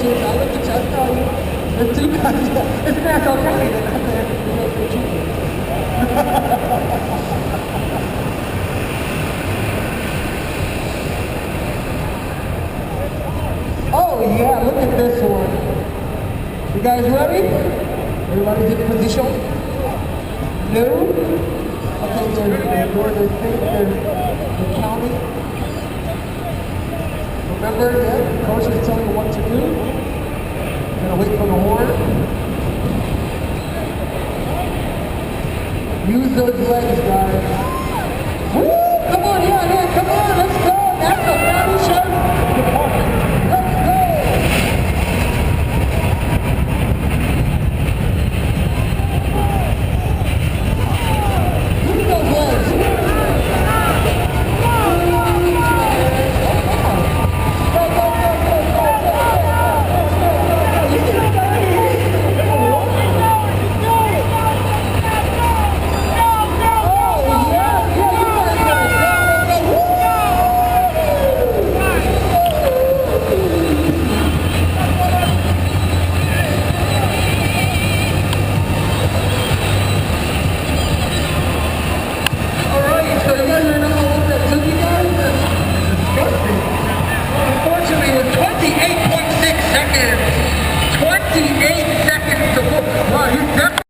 coaches. I look at you, I tell you. There's two guys. It's Nassau County that come there for cheating. Oh yeah, look at this one. You guys ready? Everybody's in position? No? Okay, there's the state, there's the county. Remember, yeah, the coach is telling you what to do. You're gonna wait for the horn. Use those legs, guys.